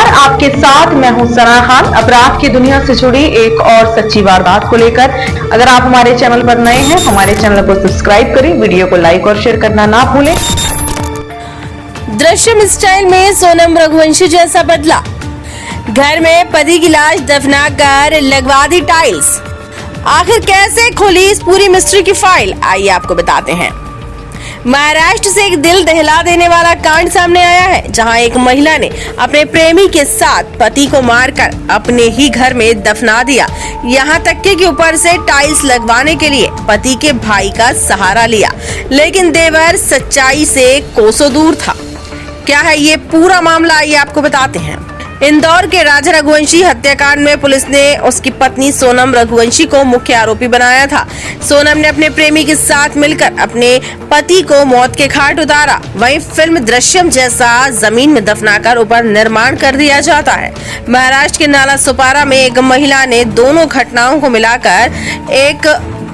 नमस्कार, आपके साथ मैं हूं सना खान। अपराध की दुनिया से जुड़ी एक और सच्ची वारदात को लेकर अगर आप हमारे चैनल पर नए हैं, हमारे चैनल को सब्सक्राइब करें, वीडियो को लाइक और शेयर करना ना भूलें। दृश्यम स्टाइल में सोनम रघुवंशी जैसा बदला, घर में पति की लाश दफनाकर लगवा दी टाइल्स। आखिर कैसे खुली इस पूरी मिस्ट्री की फाइल, आइए आपको बताते हैं। महाराष्ट्र से एक दिल दहला देने वाला कांड सामने आया है, जहां एक महिला ने अपने प्रेमी के साथ पति को मारकर अपने ही घर में दफना दिया। यहां तक कि ऊपर से टाइल्स लगवाने के लिए पति के भाई का सहारा लिया, लेकिन देवर सच्चाई से कोसों दूर था। क्या है ये पूरा मामला, आइए आपको बताते हैं। इंदौर के राजा रघुवंशी हत्याकांड में पुलिस ने उसकी पत्नी सोनम रघुवंशी को मुख्य आरोपी बनाया था। सोनम ने अपने प्रेमी के साथ मिलकर अपने पति को मौत के घाट उतारा। वहीं फिल्म दृश्यम जैसा जमीन में दफनाकर ऊपर निर्माण कर दिया जाता है। महाराष्ट्र के नाला सुपारा में एक महिला ने दोनों घटनाओं को मिलाकर एक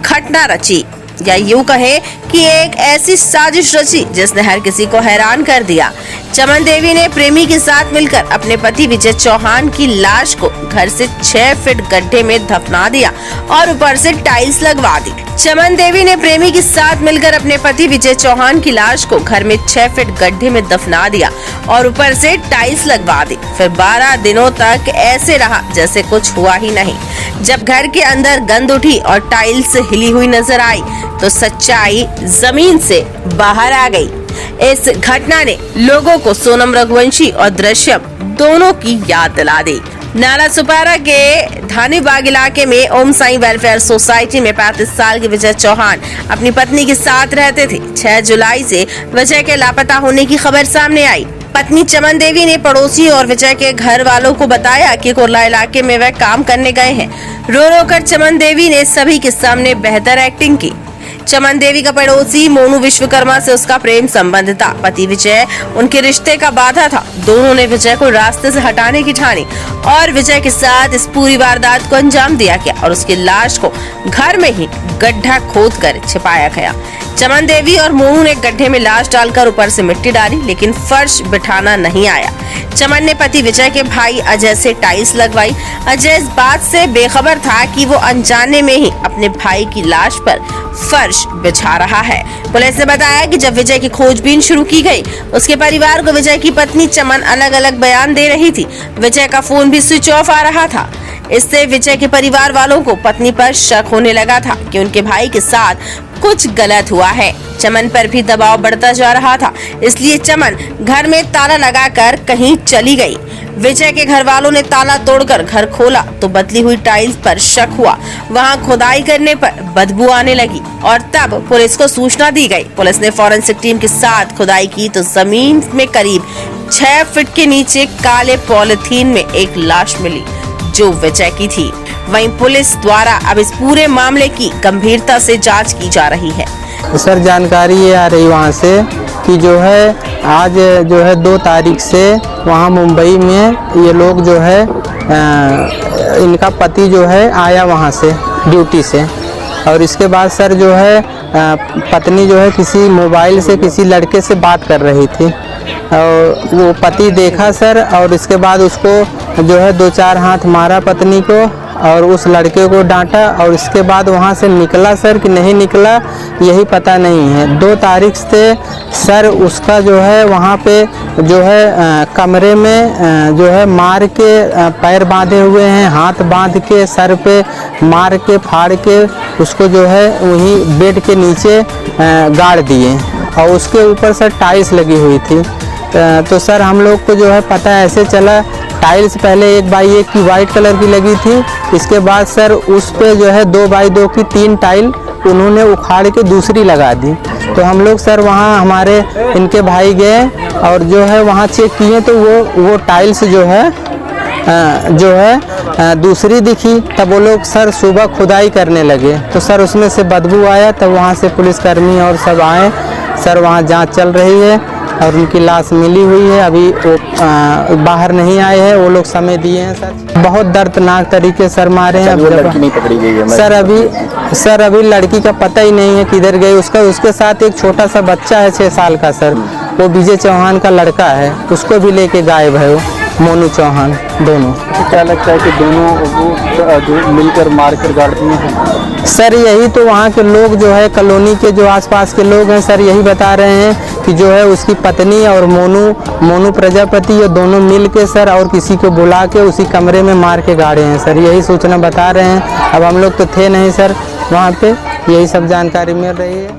घटना रची, या यूं कहे कि एक ऐसी साजिश रची जिसने हर किसी को हैरान कर दिया। चमन देवी ने प्रेमी के साथ मिलकर अपने पति विजय चौहान की लाश को घर से 6 फीट गड्ढे में दफना दिया और ऊपर से टाइल्स लगवा दी। चमन देवी ने प्रेमी के साथ मिलकर अपने पति विजय चौहान की लाश को घर में 6 फीट गड्ढे में दफना दिया और ऊपर से टाइल्स लगवा दी। फिर 12 दिनों तक ऐसे रहा जैसे कुछ हुआ ही नहीं। जब घर के अंदर गंध उठी और टाइल्स हिली हुई नजर आई तो सच्चाई जमीन से बाहर आ गई। इस घटना ने लोगों को सोनम रघुवंशी और दृश्यम दोनों की याद दिला दी। नाला सुपारा के धानीबाग इलाके में ओम साई वेलफेयर सोसाइटी में 35 साल के विजय चौहान अपनी पत्नी के साथ रहते थे। 6 जुलाई से विजय के लापता होने की खबर सामने आई। पत्नी चमन देवी ने पड़ोसी और विजय के घर वालों को बताया कि कुर्ला इलाके में वह काम करने गए हैं। रो रो कर चमन देवी ने सभी के सामने बेहतर एक्टिंग की। चमन देवी का पड़ोसी मोनू विश्वकर्मा से उसका प्रेम संबंध था। पति विजय उनके रिश्ते का बाधा था। दोनों ने विजय को रास्ते से हटाने की ठानी और विजय के साथ इस पूरी वारदात को अंजाम दिया गया और उसकी लाश को घर में ही गड्ढा खोदकर छिपाया गया। चमन देवी और मोनू ने गड्ढे में लाश डालकर ऊपर से मिट्टी डाली, लेकिन फर्श बिठाना नहीं आया। चमन ने पति विजय के भाई अजय से टाइल्स लगवाई। अजय इस बात से बेखबर था कि वो अनजाने में ही अपने भाई की लाश पर फर्श बिछा रहा है। पुलिस ने बताया कि जब विजय की खोजबीन शुरू की गई, उसके परिवार को विजय की पत्नी चमन अलग अलग बयान दे रही थी। विजय का फोन भी स्विच ऑफ आ रहा था। इससे विजय के परिवार वालों को पत्नी पर शक होने लगा था कि उनके भाई के साथ कुछ गलत हुआ है। चमन पर भी दबाव बढ़ता जा रहा था, इसलिए चमन घर में ताला लगाकर कहीं चली गई। विजय के घर वालों ने ताला तोड़कर घर खोला तो बदली हुई टाइल्स पर शक हुआ। वहां खुदाई करने पर बदबू आने लगी और तब पुलिस को सूचना दी गई। पुलिस ने फॉरेंसिक टीम के साथ खुदाई की तो जमीन में करीब 6 फीट के नीचे काले पॉलिथीन में एक लाश मिली जो विजय की थी। वहीं पुलिस द्वारा अब इस पूरे मामले की गंभीरता से जांच की जा रही है। सर, जानकारी ये आ रही वहाँ से कि जो है आज जो है 2 तारीख से वहाँ मुंबई में ये लोग जो है इनका पति जो है आया वहाँ से ड्यूटी से, और इसके बाद सर जो है पत्नी जो है किसी मोबाइल से किसी लड़के से बात कर रही थी और वो पति देखा सर, और इसके बाद उसको जो है 2-4 हाथ मारा पत्नी को और उस लड़के को डांटा, और इसके बाद वहाँ से निकला सर कि नहीं निकला यही पता नहीं है। 2 तारीख से सर उसका जो है वहाँ पे जो है कमरे में जो है मार के पैर बांधे हुए हैं, हाथ बांध के सर पे मार के फाड़ के उसको जो है वहीं बेड के नीचे गाड़ दिए और उसके ऊपर सर टाइल्स लगी हुई थी। तो सर हम लोग को जो है पता ऐसे चला, टाइल्स पहले 1x1 की वाइट कलर की लगी थी, इसके बाद सर उस पे जो है 2x2 की 3 टाइल उन्होंने उखाड़ के दूसरी लगा दी। तो हम लोग सर वहाँ हमारे इनके भाई गए और जो है वहाँ चेक किए तो वो टाइल्स जो है दूसरी दिखी। तब वो लोग सर सुबह खुदाई करने लगे तो सर उसमें से बदबू आया, तब वहाँ से पुलिसकर्मी और सब आए। सर वहाँ जांच चल रही है और उनकी लाश मिली हुई है। अभी वो बाहर नहीं आए हैं, वो लोग समय दिए हैं सर। बहुत दर्दनाक तरीके सर मारे हैं। लड़की नहीं पकड़ी गई है सर अभी लड़की का पता ही नहीं है किधर गई। उसके साथ एक छोटा सा बच्चा है 6 साल का सर, वो विजय चौहान का लड़का है, उसको भी लेके गायब है वो। मोनू चौहान दोनों। क्या लगता है कि दोनों वो जो मिलकर मार कर गाड़ दिए हैं? सर यही तो वहाँ के लोग जो है कॉलोनी के जो आसपास के लोग हैं सर यही बता रहे हैं कि जो है उसकी पत्नी और मोनू प्रजापति ये दोनों मिल के सर और किसी को बुला के उसी कमरे में मार के गाड़े हैं सर, यही सूचना बता रहे हैं। अब हम लोग तो थे नहीं सर वहाँ पे, यही सब जानकारी मिल रही है।